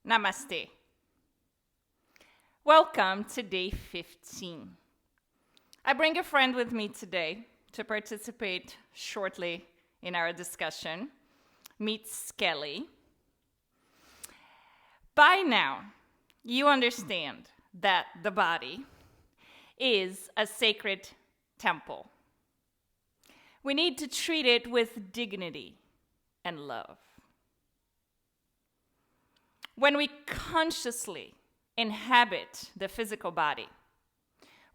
Namaste. Welcome to day 15. I bring a friend with me today to participate shortly in our discussion. Meet Skelly. By now, you understand that the body is a sacred temple. We need to treat it with dignity and love. When we consciously inhabit the physical body,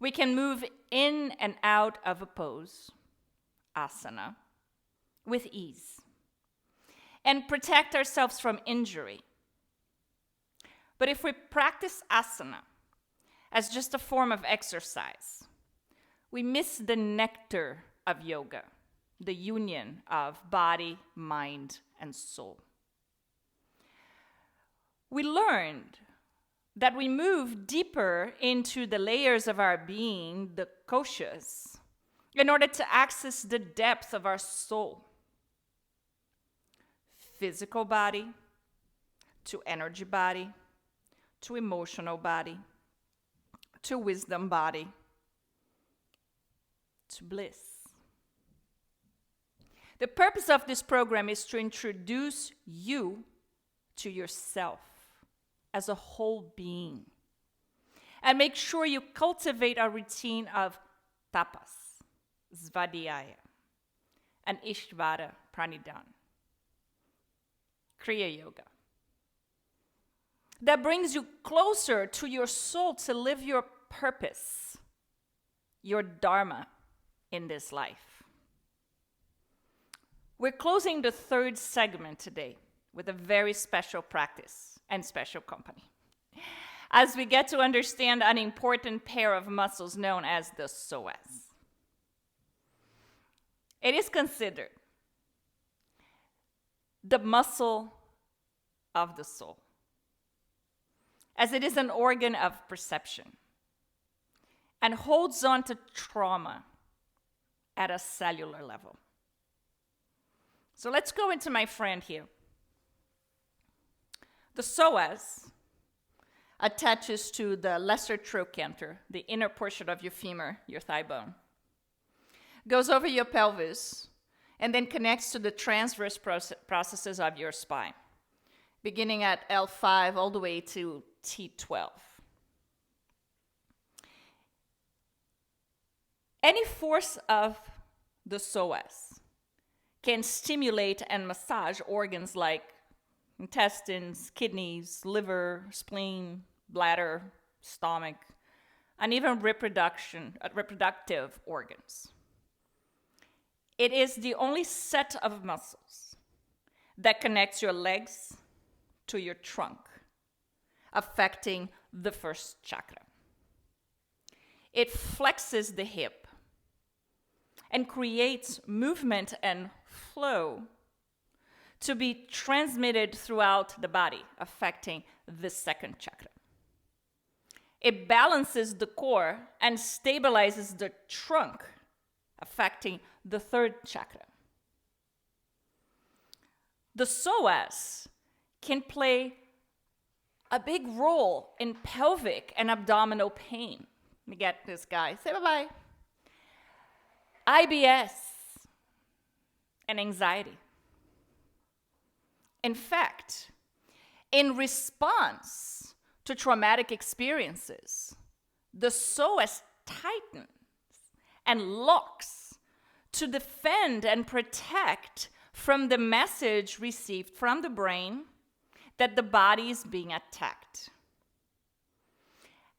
we can move in and out of a pose, asana, with ease, and protect ourselves from injury. But if we practice asana as just a form of exercise, we miss the nectar of yoga, the union of body, mind, and soul. We learned that we move deeper into the layers of our being, the koshas, in order to access the depth of our soul. Physical body, to energy body, to emotional body, to wisdom body, to bliss. The purpose of this program is to introduce you to yourself as a whole being, and make sure you cultivate a routine of Tapas, Svadhyaya and Ishvara Pranidhana, Kriya Yoga, that brings you closer to your soul to live your purpose, your Dharma in this life. We're closing the third segment today with a very special practice and special company, as we get to understand an important pair of muscles known as the psoas. It is considered the muscle of the soul, as it is an organ of perception and holds on to trauma at a cellular level. So let's go into my friend here. The psoas attaches to the lesser trochanter, the inner portion of your femur, your thigh bone, goes over your pelvis, and then connects to the transverse processes of your spine, beginning at L5 all the way to T12. Any force of the psoas can stimulate and massage organs like intestines, kidneys, liver, spleen, bladder, stomach, and even reproductive organs. It is the only set of muscles that connects your legs to your trunk, affecting the first chakra. It flexes the hip and creates movement and flow to be transmitted throughout the body, affecting the second chakra. It balances the core and stabilizes the trunk, affecting the third chakra. The psoas can play a big role in pelvic and abdominal pain. Let me get this guy. Say bye-bye. IBS and anxiety. In fact, in response to traumatic experiences, the psoas tightens and locks to defend and protect from the message received from the brain that the body is being attacked.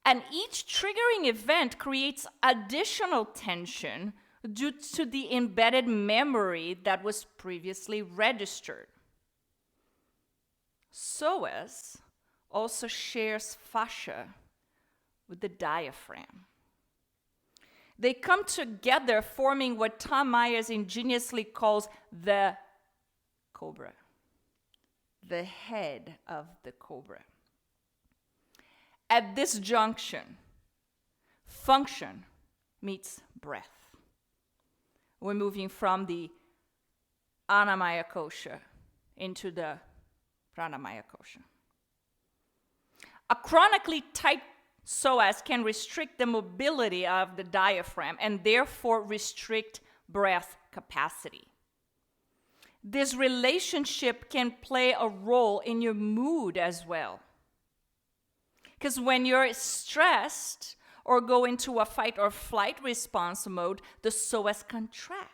And each triggering event creates additional tension due to the embedded memory that was previously registered. Psoas also shares fascia with the diaphragm. They come together, forming what Tom Myers ingeniously calls the cobra, the head of the cobra. At this junction, function meets breath. We're moving from the Annamaya kosha into the Pranamaya kosha. A chronically tight psoas can restrict the mobility of the diaphragm and therefore restrict breath capacity. This relationship can play a role in your mood as well. Because when you're stressed or go into a fight or flight response mode, the psoas contracts.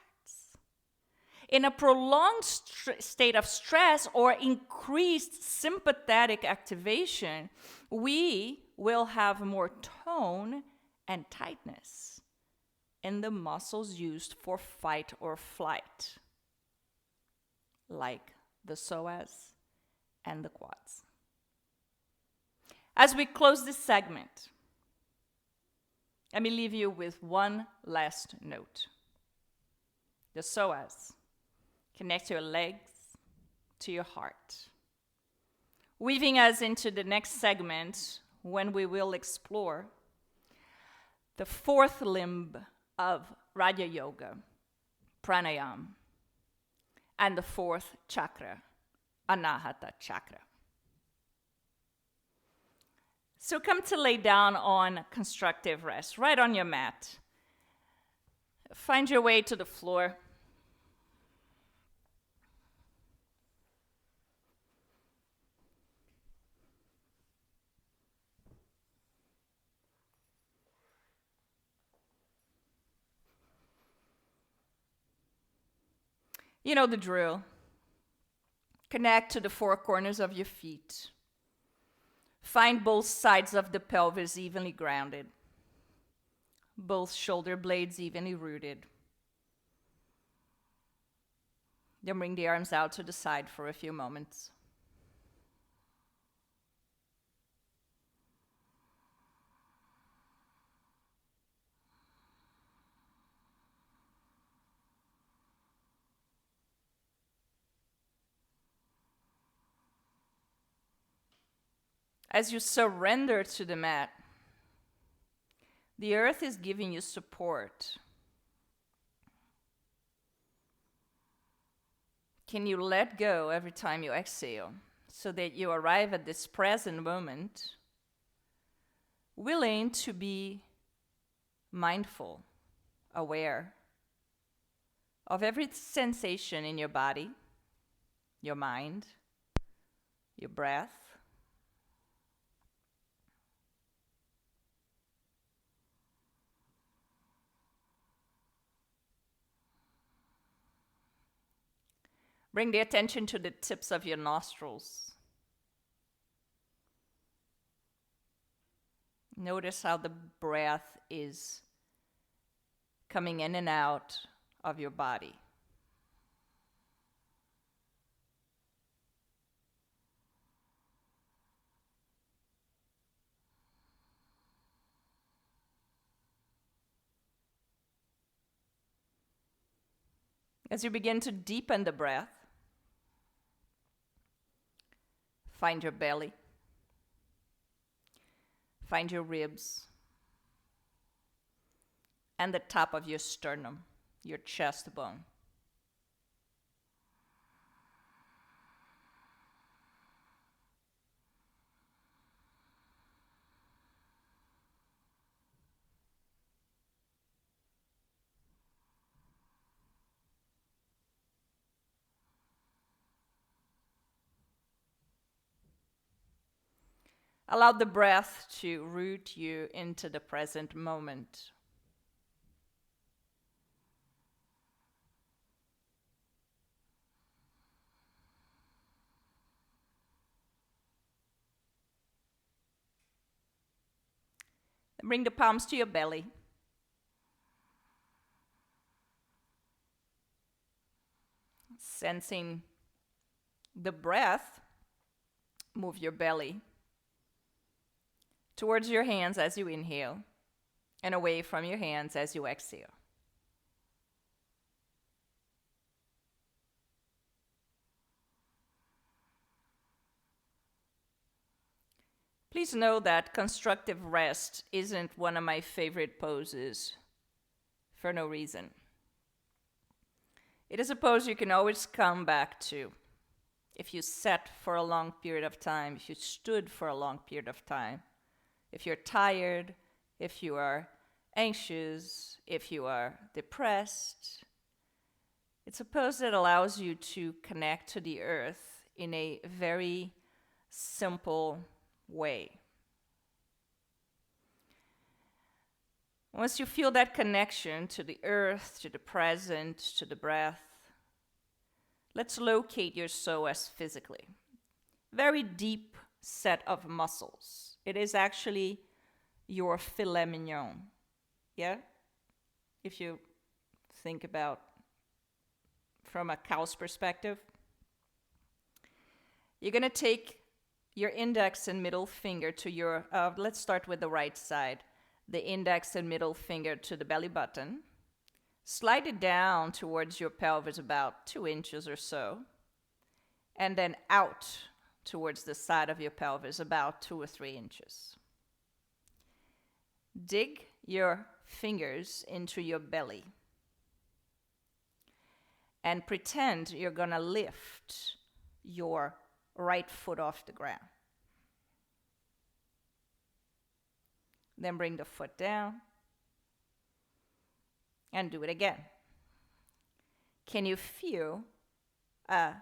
In a prolonged state of stress or increased sympathetic activation, we will have more tone and tightness in the muscles used for fight or flight, like the psoas and the quads. As we close this segment, let me leave you with one last note. The psoas connect your legs to your heart, weaving us into the next segment when we will explore the fourth limb of Raja Yoga, pranayama, and the fourth chakra, anahata chakra. So come to lay down on constructive rest, right on your mat. Find your way to the floor. You know the drill. Connect to the four corners of your feet. Find both sides of the pelvis evenly grounded. Both shoulder blades evenly rooted. Then bring the arms out to the side for a few moments. As you surrender to the mat, the earth is giving you support. Can you let go every time you exhale so that you arrive at this present moment, willing to be mindful, aware of every sensation in your body, your mind, your breath? Bring the attention to the tips of your nostrils. Notice how the breath is coming in and out of your body. As you begin to deepen the breath, find your belly, find your ribs, and the top of your sternum, your chest bone. Allow the breath to root you into the present moment. Then bring the palms to your belly. Sensing the breath, move your belly towards your hands as you inhale and away from your hands as you exhale. Please know that constructive rest isn't one of my favorite poses for no reason. It is a pose you can always come back to If you sat for a long period of time, if you stood for a long period of time, if you're tired, if you are anxious, if you are depressed, it's a pose that allows you to connect to the earth in a very simple way. Once you feel that connection to the earth, to the present, to the breath, let's locate your psoas physically. Very deep set of muscles. It is actually your filet mignon. Yeah? If you think about from a cow's perspective, you're going to take your index and middle finger to your, let's start with the right side. The index and middle finger to the belly button. Slide it down towards your pelvis about 2 inches or so. And then out towards the side of your pelvis about 2 or 3 inches. Dig your fingers into your belly. And pretend you're going to lift your right foot off the ground. Then bring the foot down and do it again. Can you feel a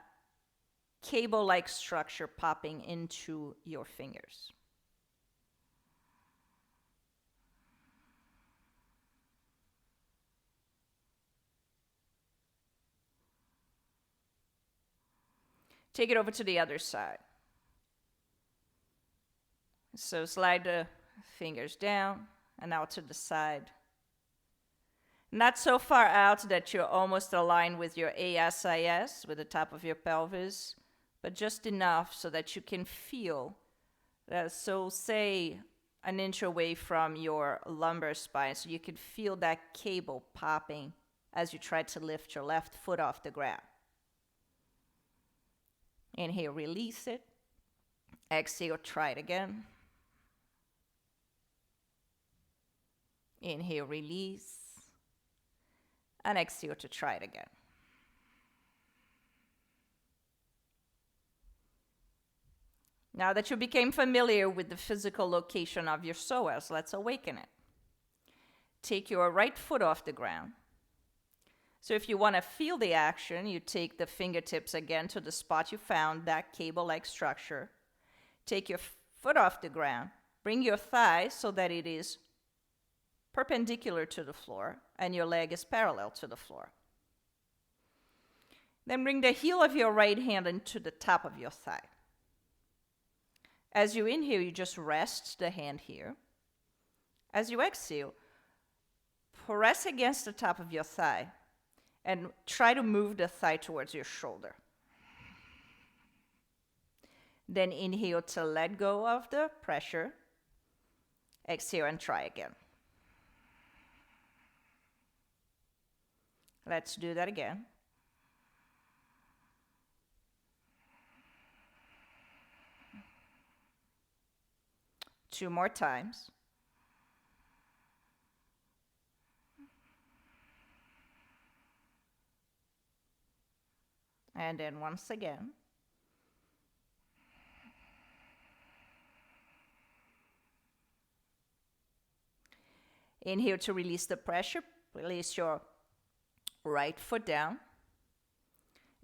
cable-like structure popping into your fingers? Take it over to the other side. So slide the fingers down and out to the side. Not so far out that you're almost aligned with your ASIS, with the top of your pelvis, but just enough so that you can feel that. So say an inch away from your lumbar spine, so you can feel that cable popping as you try to lift your left foot off the ground. Inhale, release it. Exhale, try it again. Inhale, release. And exhale to try it again. Now that you became familiar with the physical location of your psoas, let's awaken it. Take your right foot off the ground. So if you want to feel the action, you take the fingertips again to the spot you found, that cable-like structure. Take your foot off the ground. Bring your thigh so that it is perpendicular to the floor and your leg is parallel to the floor. Then bring the heel of your right hand into the top of your thigh. As you inhale, you just rest the hand here. As you exhale, press against the top of your thigh and try to move the thigh towards your shoulder. Then inhale to let go of the pressure. Exhale and try again. Let's do that again. Two more times. And then once again. Inhale to release the pressure. Release your right foot down.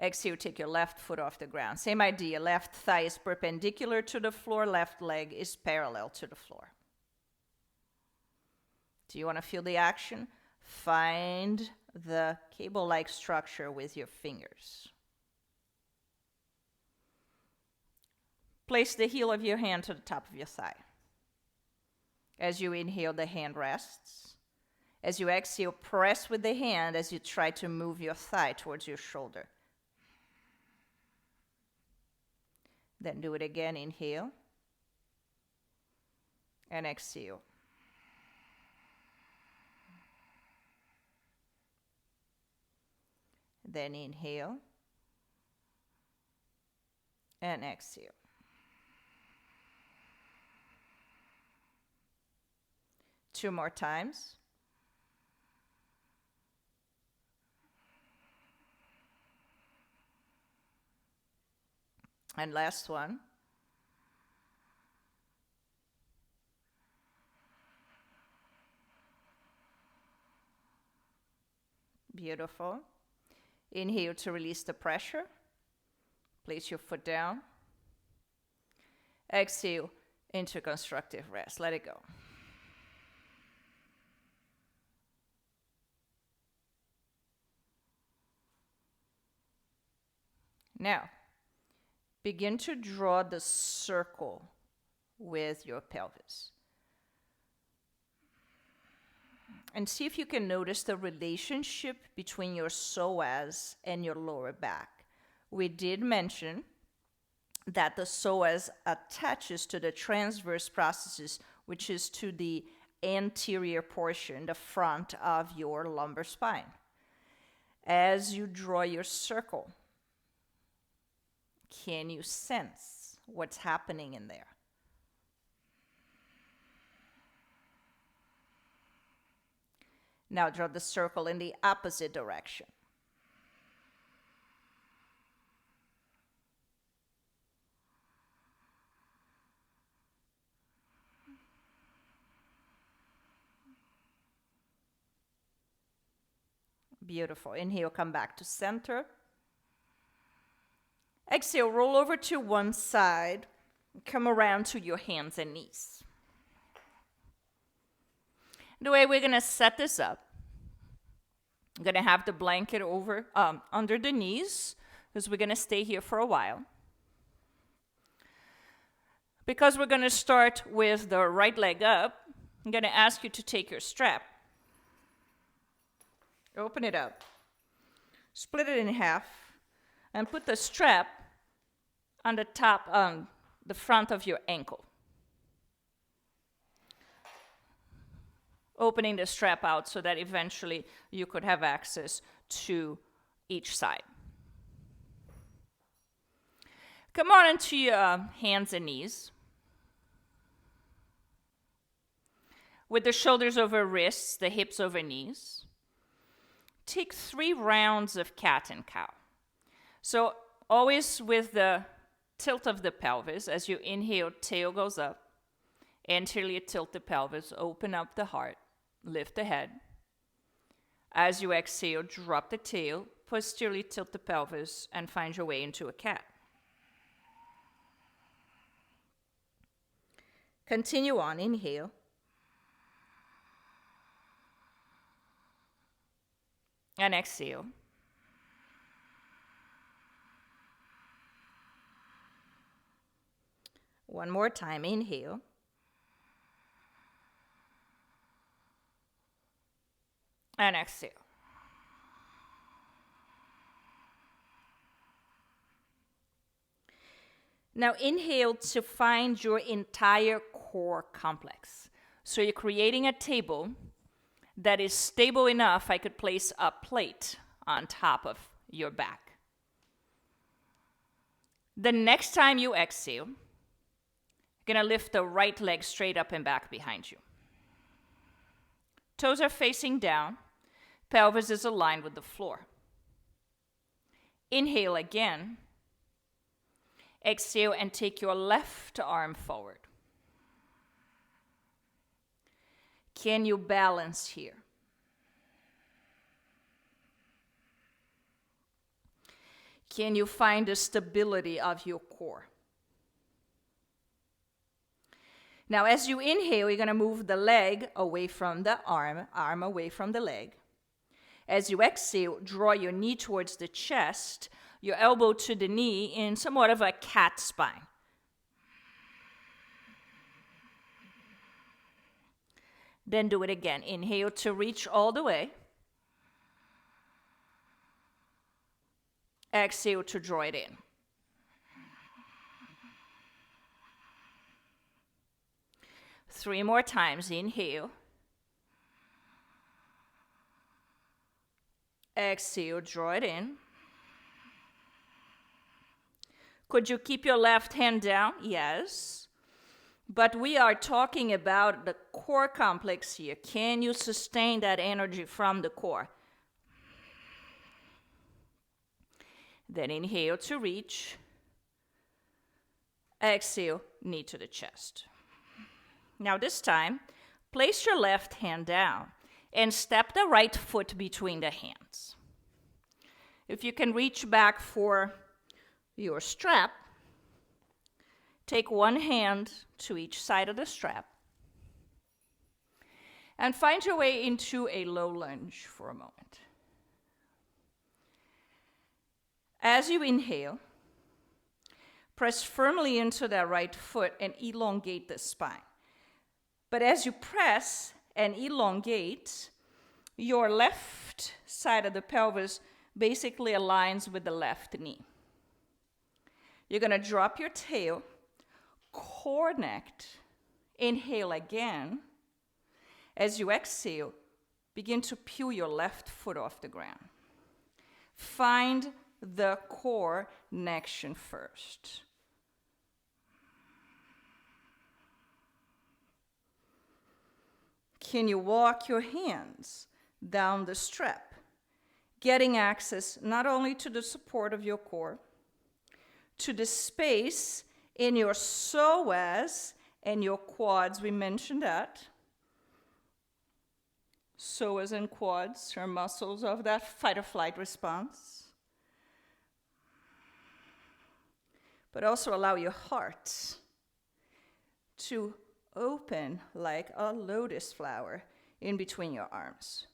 Exhale, take your left foot off the ground. Same idea. Left thigh is perpendicular to the floor. Left leg is parallel to the floor. Do you want to feel the action? Find the cable-like structure with your fingers. Place the heel of your hand to the top of your thigh. As you inhale, the hand rests. As you exhale, press with the hand as you try to move your thigh towards your shoulder. Then do it again. Inhale. And exhale. Then inhale. And exhale. Two more times. And last one. Beautiful. Inhale to release the pressure. Place your foot down. Exhale into constructive rest. Let it go. Now, begin to draw the circle with your pelvis. And see if you can notice the relationship between your psoas and your lower back. We did mention that the psoas attaches to the transverse processes, which is to the anterior portion, the front of your lumbar spine. As you draw your circle, can you sense what's happening in there? Now draw the circle in the opposite direction. Beautiful. Inhale, come back to center. Exhale, roll over to one side. Come around to your hands and knees. The way we're going to set this up, I'm going to have the blanket over under the knees because we're going to stay here for a while. Because we're going to start with the right leg up, I'm going to ask you to take your strap, open it up, split it in half, and put the strap on the top, on the front of your ankle. Opening the strap out so that eventually you could have access to each side. Come on into your hands and knees. With the shoulders over wrists, the hips over knees. Take 3 rounds of cat and cow. So always with the tilt of the pelvis. As you inhale, tail goes up. Anteriorly tilt the pelvis, open up the heart. Lift the head. As you exhale, drop the tail, posteriorly tilt the pelvis, and find your way into a cat. Continue on, inhale. And exhale. One more time, inhale. And exhale. Now inhale to find your entire core complex. So you're creating a table that is stable enough I could place a plate on top of your back. The next time you exhale, you're going to lift the right leg straight up and back behind you. Toes are facing down. Pelvis is aligned with the floor. Inhale again. Exhale and take your left arm forward. Can you balance here? Can you find the stability of your core? Now, as you inhale, you're going to move the leg away from the arm away from the leg. As you exhale, draw your knee towards the chest, your elbow to the knee in somewhat of a cat spine. Then do it again. Inhale to reach all the way. Exhale to draw it in. Three more times. Inhale. Exhale, draw it in. Could you keep your left hand down? Yes. But we are talking about the core complex here. Can you sustain that energy from the core? Then inhale to reach. Exhale, knee to the chest. Now this time, place your left hand down and step the right foot between the hands. If you can reach back for your strap, take one hand to each side of the strap and find your way into a low lunge for a moment. As you inhale, press firmly into that right foot and elongate the spine. But as you press and elongate, your left side of the pelvis basically aligns with the left knee. You're going to drop your tail, connect, inhale again. As you exhale, begin to peel your left foot off the ground. Find the core connection first. Can you walk your hands down the strap, getting access not only to the support of your core, to the space in your psoas and your quads? We mentioned that. Psoas and quads are muscles of that fight or flight response. But also allow your heart to open like a lotus flower in between your arms.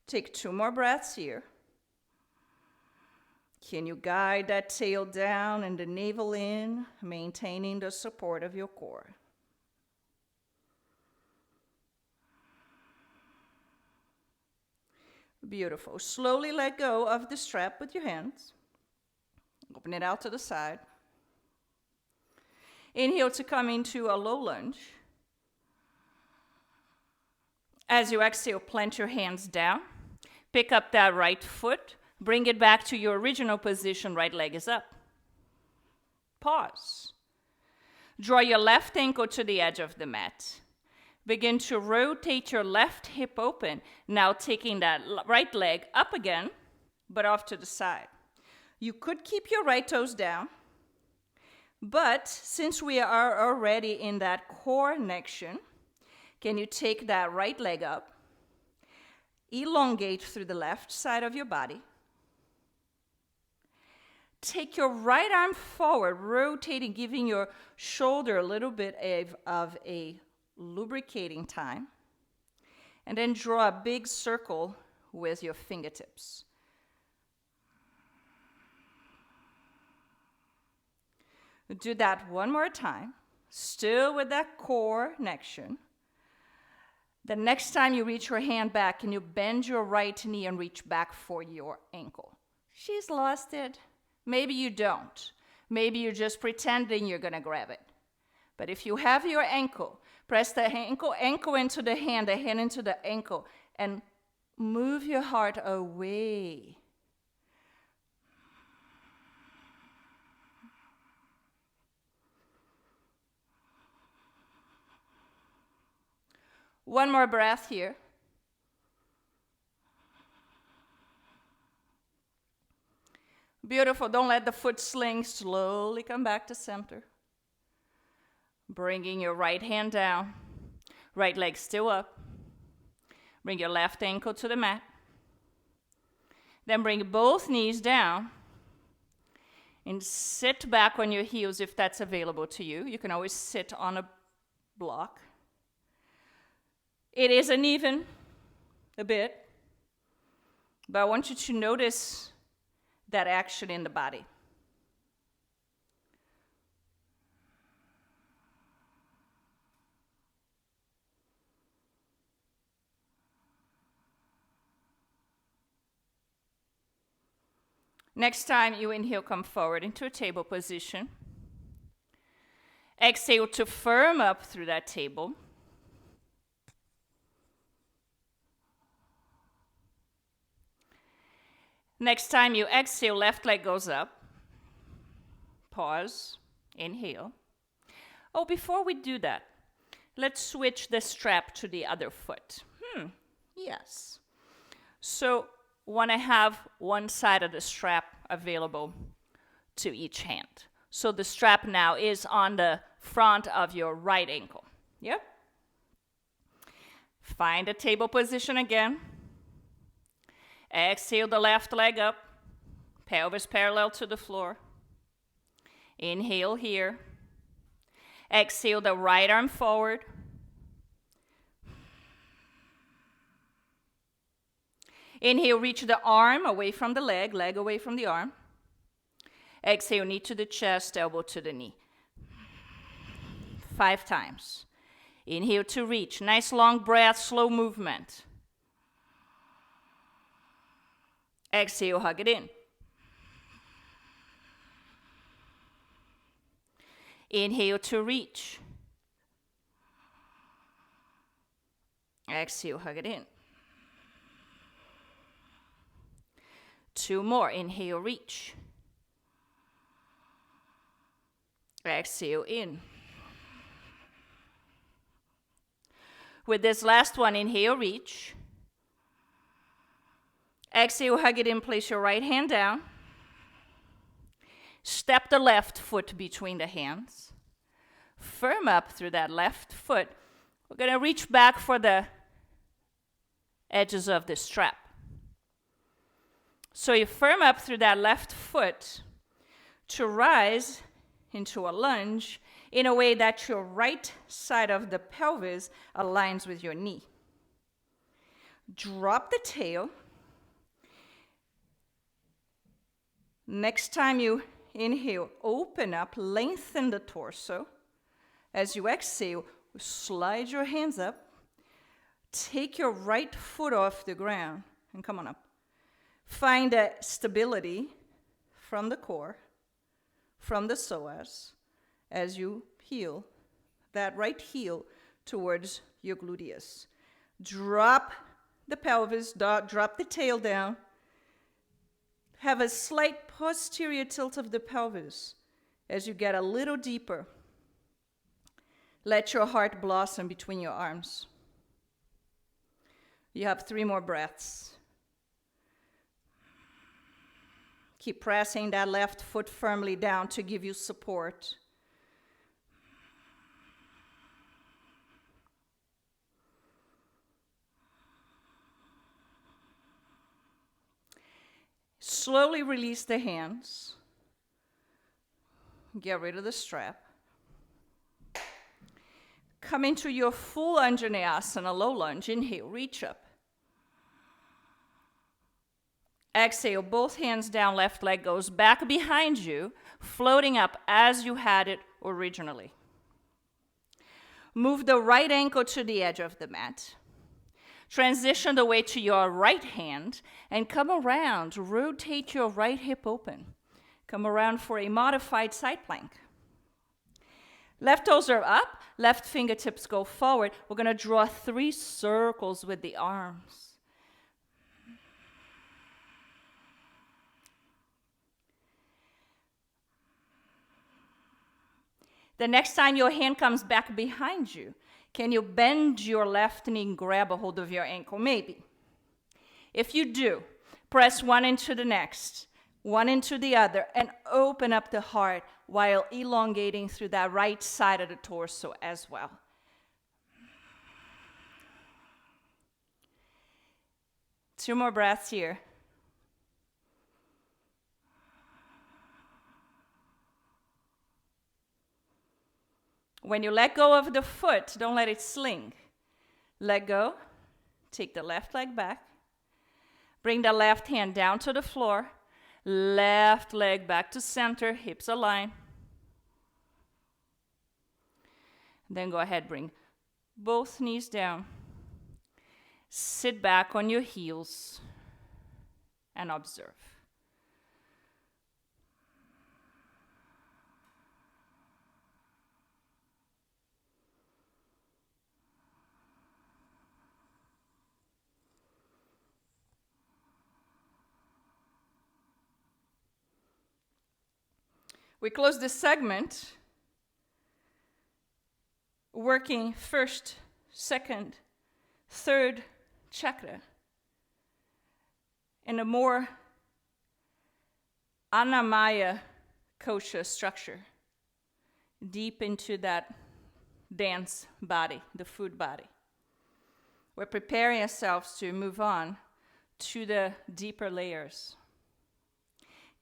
Take 2 more breaths here. Can you guide that tail down and the navel in, maintaining the support of your core? Beautiful. Slowly let go of the strap with your hands. Open it out to the side. Inhale to come into a low lunge. As you exhale, plant your hands down. Pick up that right foot. Bring it back to your original position. Right leg is up. Pause. Draw your left ankle to the edge of the mat. Begin to rotate your left hip open. Now taking that right leg up again, but off to the side. You could keep your right toes down, but since we are already in that core connection, can you take that right leg up, elongate through the left side of your body, take your right arm forward, rotating, giving your shoulder a little bit of a lubricating time, and then draw a big circle with your fingertips. Do that one more time, still with that core connection. The next time you reach your hand back, and you bend your right knee and reach back for your ankle. She's lost it. Maybe you don't. Maybe you're just pretending you're going to grab it. But if you have your ankle, press the ankle into the hand into the ankle, and move your heart away. One more breath here. Beautiful. Don't let the foot sling. Slowly come back to center. Bringing your right hand down. Right leg still up. Bring your left ankle to the mat. Then bring both knees down. And sit back on your heels if that's available to you. You can always sit on a block. It is uneven a bit, but I want you to notice that action in the body. Next time you inhale, come forward into a table position. Exhale to firm up through that table. Next time you exhale, left leg goes up. Pause. Inhale. Oh, before we do that, let's switch the strap to the other foot. Yes. So want to have one side of the strap available to each hand. So the strap now is on the front of your right ankle. Yep. Find a table position again. Exhale the left leg up. Pelvis parallel to the floor. Inhale here. Exhale the right arm forward. Inhale, reach the arm away from the leg away from the arm. Exhale, knee to the chest, elbow to the knee. 5 times. Inhale to reach. Nice long breath, slow movement. Exhale, hug it in. Inhale to reach. Exhale, hug it in. 2 more. Inhale, reach. Exhale, in. With this last one, inhale, reach. Exhale, hug it in. Place your right hand down. Step the left foot between the hands. Firm up through that left foot. We're going to reach back for the edges of the strap. So you firm up through that left foot to rise into a lunge in a way that your right side of the pelvis aligns with your knee. Drop the tail. Next time you inhale, open up, lengthen the torso. As you exhale, slide your hands up. Take your right foot off the ground and come on up. Find that stability from the core, from the psoas, as you heel, that right heel towards your gluteus. Drop the pelvis, drop the tail down. Have a slight posterior tilt of the pelvis as you get a little deeper. Let your heart blossom between your arms. You have 3 more breaths. Keep pressing that left foot firmly down to give you support. Slowly release the hands. Get rid of the strap. Come into your full Anjaneyasana, low lunge. Inhale, reach up. Exhale, both hands down, left leg goes back behind you, floating up as you had it originally. Move the right ankle to the edge of the mat. Transition the weight to your right hand and come around. Rotate your right hip open. Come around for a modified side plank. Left toes are up, left fingertips go forward. We're going to draw 3 circles with the arms. The next time your hand comes back behind you, can you bend your left knee and grab a hold of your ankle? Maybe. If you do, press one into the next, one into the other, and open up the heart while elongating through that right side of the torso as well. Two more breaths here. When you let go of the foot, don't let it sling. Let go. Take the left leg back. Bring the left hand down to the floor. Left leg back to center, hips align. Then go ahead, bring both knees down. Sit back on your heels and observe. We close this segment working first, second, third chakra in a more Annamaya kosha structure, deep into that dense body, the food body. We're preparing ourselves to move on to the deeper layers.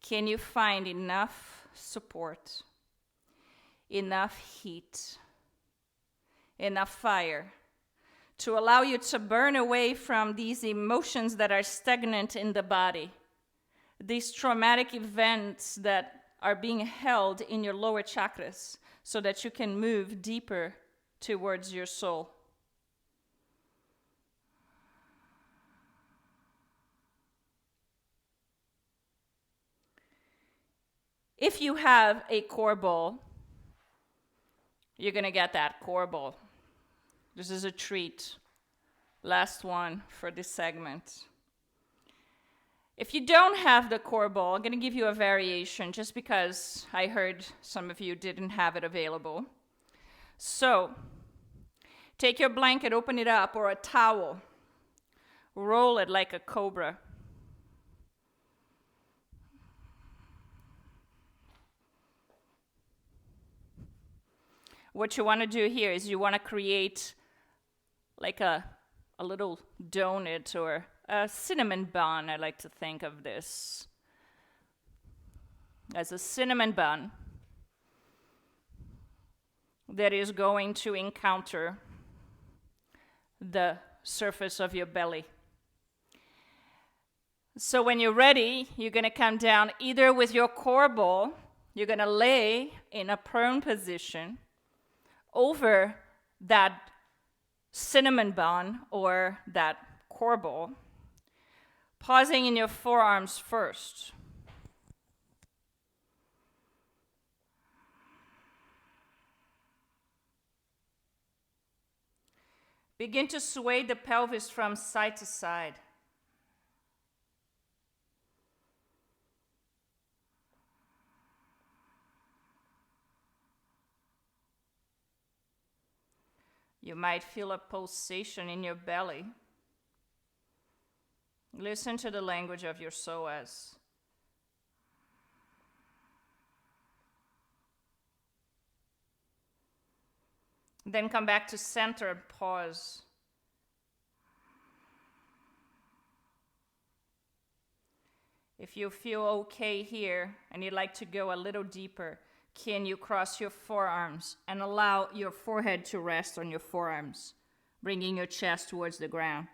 Can you find enough support, enough heat, enough fire to allow you to burn away from these emotions that are stagnant in the body, these traumatic events that are being held in your lower chakras, so that you can move deeper towards your soul? If you have a core ball, you're going to get that core ball. This is a treat. Last one for this segment. If you don't have the core ball, I'm going to give you a variation just because I heard some of you didn't have it available. So, take your blanket, open it up, or a towel. Roll it like a cobra. What you want to do here is you want to create like a little donut or a cinnamon bun. I like to think of this as a cinnamon bun that is going to encounter the surface of your belly. So when you're ready, you're going to come down either with your core ball, you're going to lay in a prone position over that cinnamon bun or that core ball, pausing in your forearms first. Begin to sway the pelvis from side to side. You might feel a pulsation in your belly. Listen to the language of your psoas. Then come back to center and pause. If you feel okay here and you'd like to go a little deeper, can you cross your forearms and allow your forehead to rest on your forearms, bringing your chest towards the ground?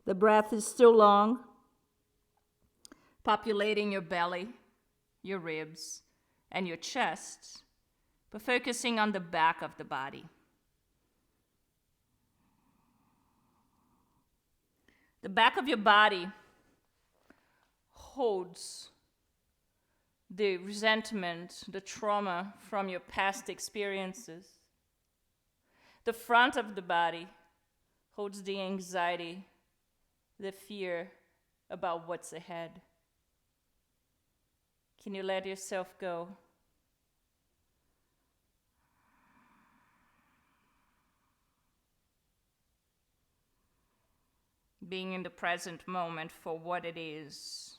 The breath is still long, populating your belly, your ribs, and your chest, but focusing on the back of the body. The back of your body holds the resentment, the trauma from your past experiences. The front of the body holds the anxiety, the fear about what's ahead. Can you let yourself go? Being in the present moment for what it is,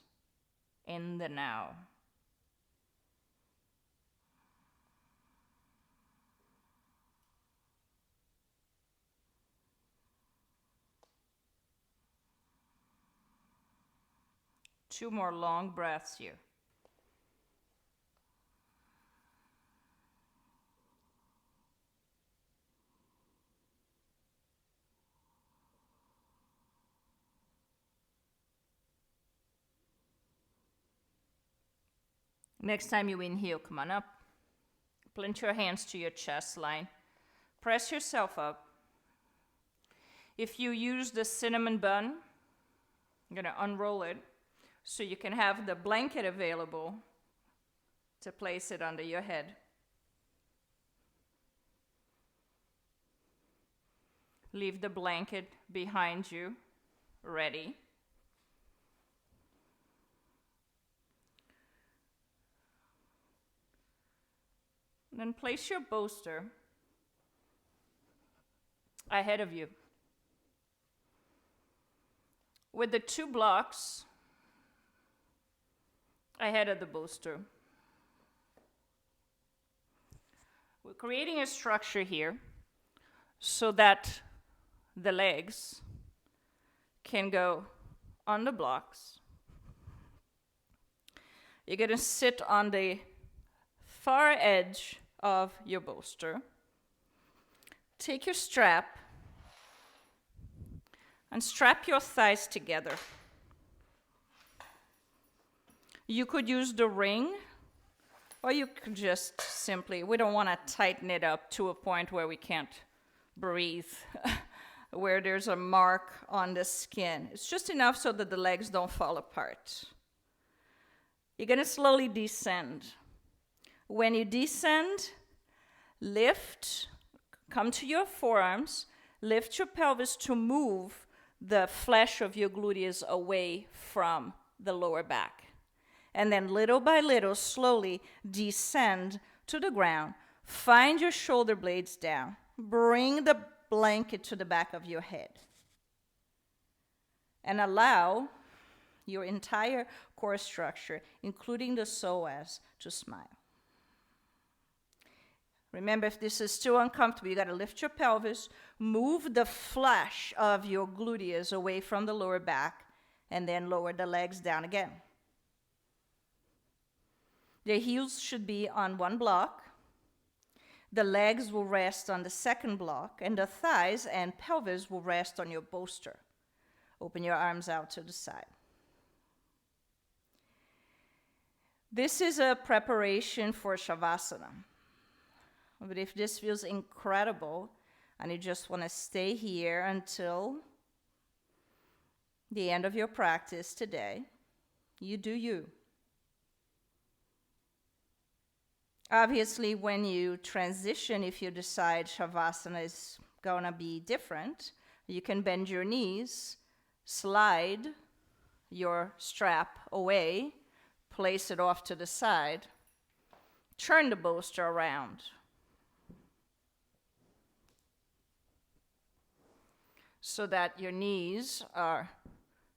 in the now. Two more long breaths here. Next time you inhale, come on up. Plant your hands to your chest line. Press yourself up. If you use the cinnamon bun, I'm going to unroll it so you can have the blanket available to place it under your head. Leave the blanket behind you, ready. And then place your bolster ahead of you, with the 2 blocks ahead of the bolster. We're creating a structure here so that the legs can go on the blocks. You're going to sit on the far edge of your bolster. Take your strap and strap your thighs together. You could use the ring, or you could just simply, we don't want to tighten it up to a point where we can't breathe, where there's a mark on the skin. It's just enough so that the legs don't fall apart. You're going to slowly descend. When you descend, lift, come to your forearms, lift your pelvis to move the flesh of your gluteus away from the lower back. And then little by little, slowly descend to the ground. Find your shoulder blades down. Bring the blanket to the back of your head. And allow your entire core structure, including the psoas, to smile. Remember, if this is too uncomfortable, you got to lift your pelvis, move the flesh of your gluteus away from the lower back, and then lower the legs down again. The heels should be on one block. The legs will rest on the second block, and the thighs and pelvis will rest on your bolster. Open your arms out to the side. This is a preparation for Shavasana. But if this feels incredible and you just want to stay here until the end of your practice today, you do you. Obviously, when you transition, if you decide Shavasana is going to be different, you can bend your knees, slide your strap away, place it off to the side, turn the bolster around. So that your knees are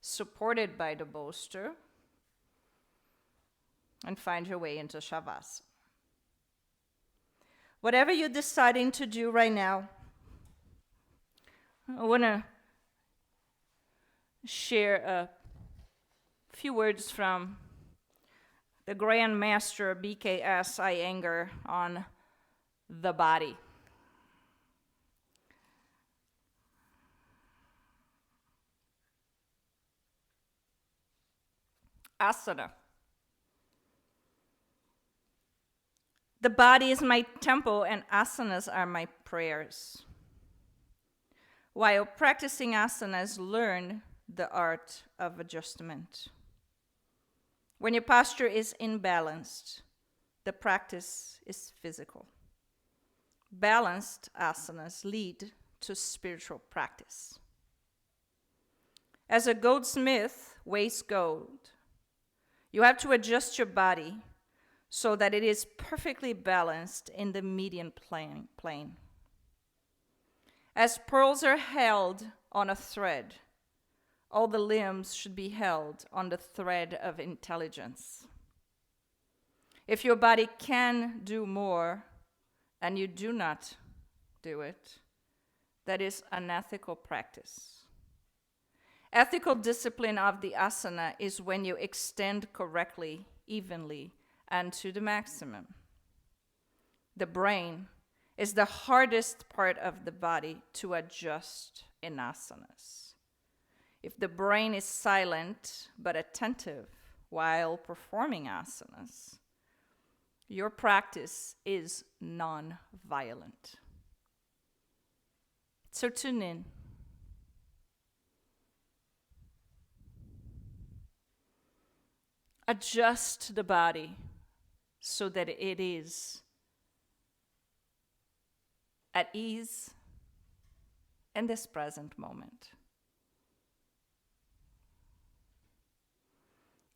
supported by the bolster, and find your way into Shavasana. Whatever you're deciding to do right now, I want to share a few words from the Grand Master BKS Iyengar on the body. Asana. The body is my temple and asanas are my prayers. While practicing asanas, learn the art of adjustment. When your posture is imbalanced, the practice is physical. Balanced asanas lead to spiritual practice. As a goldsmith weighs gold, you have to adjust your body so that it is perfectly balanced in the median plane. As pearls are held on a thread, all the limbs should be held on the thread of intelligence. If your body can do more and you do not do it, that is unethical practice. Ethical discipline of the asana is when you extend correctly, evenly, and to the maximum. The brain is the hardest part of the body to adjust in asanas. If the brain is silent but attentive while performing asanas, your practice is non-violent. So tune in. Adjust the body so that it is at ease in this present moment.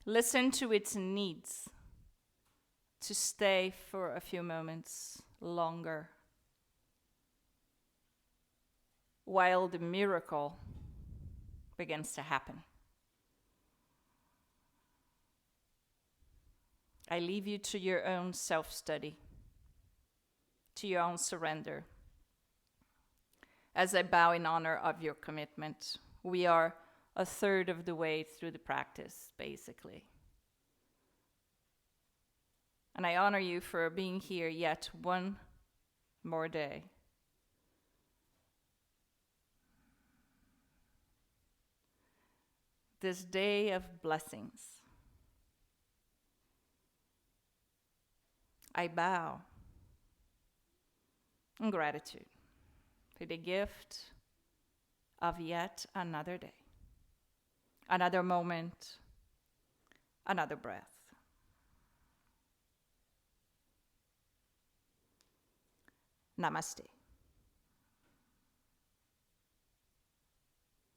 Listen to its needs to stay for a few moments longer, while the miracle begins to happen. I leave you to your own self-study, to your own surrender. As I bow in honor of your commitment, we are a third of the way through the practice, basically. And I honor you for being here yet one more day. This day of blessings. I bow in gratitude for the gift of yet another day, another moment, another breath. Namaste.